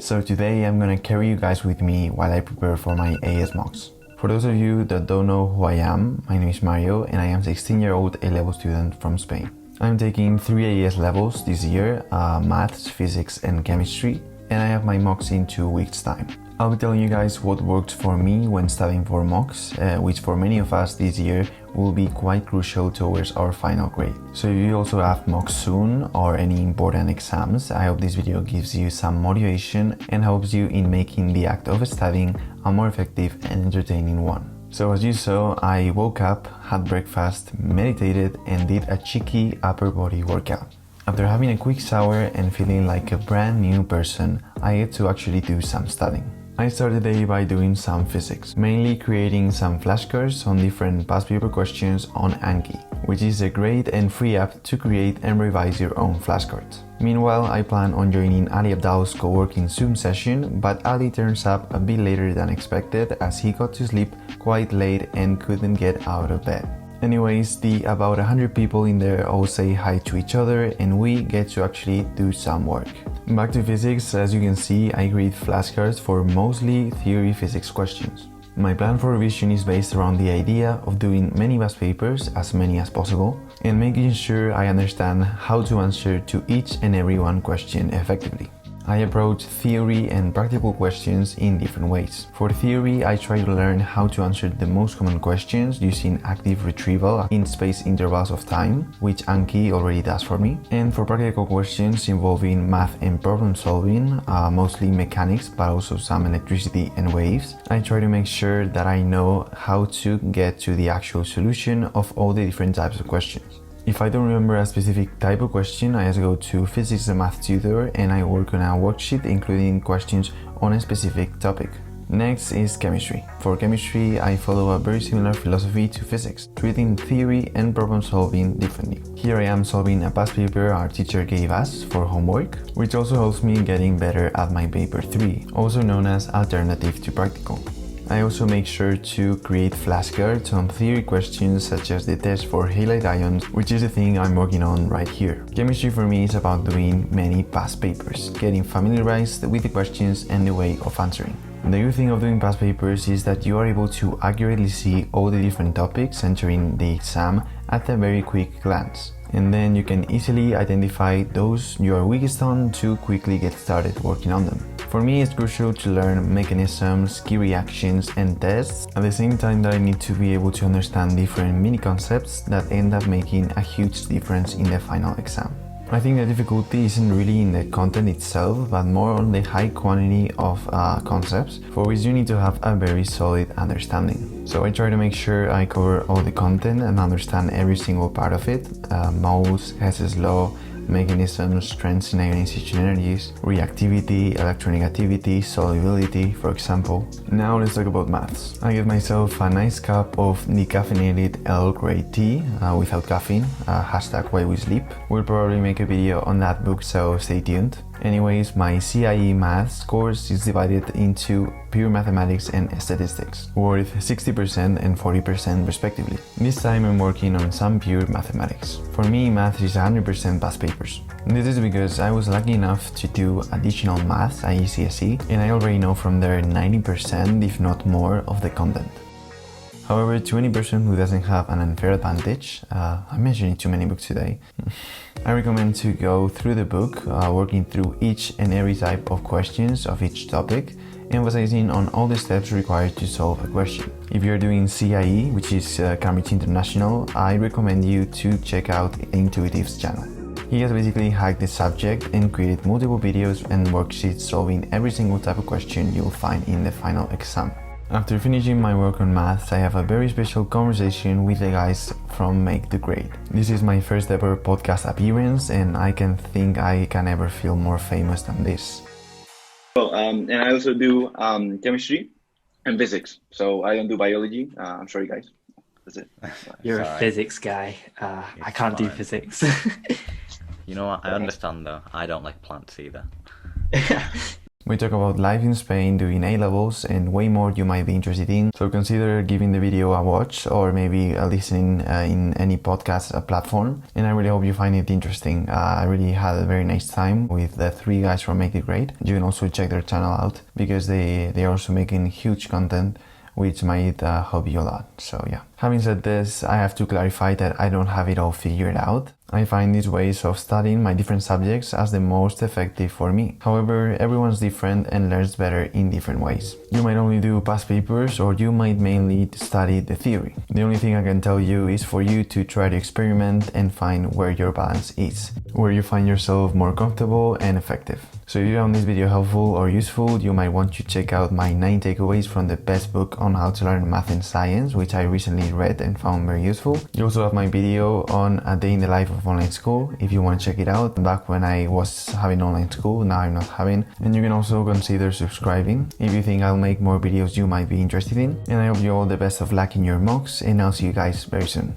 So today I'm gonna carry you guys with me while I prepare for my AS mocks. For those of you that don't know who I am, my name is Mario and I am a 16-year-old A-level student from Spain. I'm taking 3 AS levels this year, maths, physics and chemistry, and I have my mocks in 2 weeks time. I'll be telling you guys what worked for me when studying for mocks, which for many of us this year will be quite crucial towards our final grade. So if you also have mocks soon or any important exams, I hope this video gives you some motivation and helps you in making the act of studying a more effective and entertaining one. So as you saw, I woke up, had breakfast, meditated and did a cheeky upper body workout. After having a quick shower and feeling like a brand new person, I get to actually do some studying. I started the day by doing some physics, mainly creating some flashcards on different past paper questions on Anki, which is a great and free app to create and revise your own flashcards. Meanwhile, I plan on joining Ali Abdal's co-working Zoom session, but Ali turns up a bit later than expected as he got to sleep quite late and couldn't get out of bed. Anyways, the about 100 people in there all say hi to each other and we get to actually do some work. Back to physics, as you can see, I create flashcards for mostly theory physics questions. My plan for revision is based around the idea of doing many past papers, as many as possible, and making sure I understand how to answer to each and every one question effectively. I approach theory and practical questions in different ways. For theory, I try to learn how to answer the most common questions using active retrieval in spaced intervals of time, which Anki already does for me. And for practical questions involving math and problem solving, mostly mechanics but also some electricity and waves, I try to make sure that I know how to get to the actual solution of all the different types of questions. If I don't remember a specific type of question, I just go to Physics and Math Tutor and I work on a worksheet including questions on a specific topic. Next is chemistry. For chemistry, I follow a very similar philosophy to physics, treating theory and problem solving differently. Here I am solving a past paper our teacher gave us for homework, which also helps me getting better at my paper 3, also known as alternative to practical. I also make sure to create flashcards on theory questions such as the test for halide ions, which is the thing I'm working on right here. Chemistry for me is about doing many past papers, getting familiarized with the questions and the way of answering. The good thing of doing past papers is that you are able to accurately see all the different topics entering the exam at a very quick glance. And then you can easily identify those you are weakest on to quickly get started working on them. For me, it's crucial to learn mechanisms, key reactions and tests at the same time that I need to be able to understand different mini concepts that end up making a huge difference in the final exam. I think the difficulty isn't really in the content itself, but more on the high quantity of concepts for which you need to have a very solid understanding. So I try to make sure I cover all the content and understand every single part of it, moles, Hess's law, mechanisms, strengths and ionization energies, reactivity, electronegativity, solubility, for example. Now let's talk about maths. I get myself a nice cup of decaffeinated Earl Grey tea without caffeine, hashtag why we sleep. We'll probably make a video on that book, so stay tuned. Anyways, my CIE maths course is divided into pure mathematics and statistics, worth 60% and 40% respectively. This time I'm working on some pure mathematics. For me, math is 100% past papers. This is because I was lucky enough to do additional maths at ECSE and I already know from there 90% if not more of the content. However, to any person who doesn't have an unfair advantage, I'm mentioning too many books today, I recommend to go through the book, working through each and every type of questions of each topic, emphasizing on all the steps required to solve a question. If you're doing CIE, which is Cambridge International, I recommend you to check out Intuitive's channel. He has basically hacked the subject and created multiple videos and worksheets solving every single type of question you'll find in the final exam. After finishing my work on maths, I have a very special conversation with the guys from Make the Grade. This is my first ever podcast appearance and I can think I can ever feel more famous than this. Well, and I also do chemistry and physics, so I don't do biology. I'm sorry guys, that's it. You're a physics guy. I can't do physics. You know what, I understand though, I don't like plants either. We talk about life in Spain, doing A-levels, and way more you might be interested in. So consider giving the video a watch or maybe listening in any podcast platform. And I really hope you find it interesting. I really had a very nice time with the three guys from Make It Great. You can also check their channel out because they are also making huge content which might help you a lot. So yeah. Having said this, I have to clarify that I don't have it all figured out. I find these ways of studying my different subjects as the most effective for me. However, everyone's different and learns better in different ways. You might only do past papers or you might mainly study the theory. The only thing I can tell you is for you to try to experiment and find where your balance is, where you find yourself more comfortable and effective. So if you found this video helpful or useful, you might want to check out my 9 takeaways from the best book on how to learn math and science, which I recently read and found very useful. You also have my video on a day in the life of online school if you want to check it out. Back when I was having online school, now I'm not having. And you can also consider subscribing if you think I'll make more videos you might be interested in. And I hope you all the best of luck in your mocks, and I'll see you guys very soon.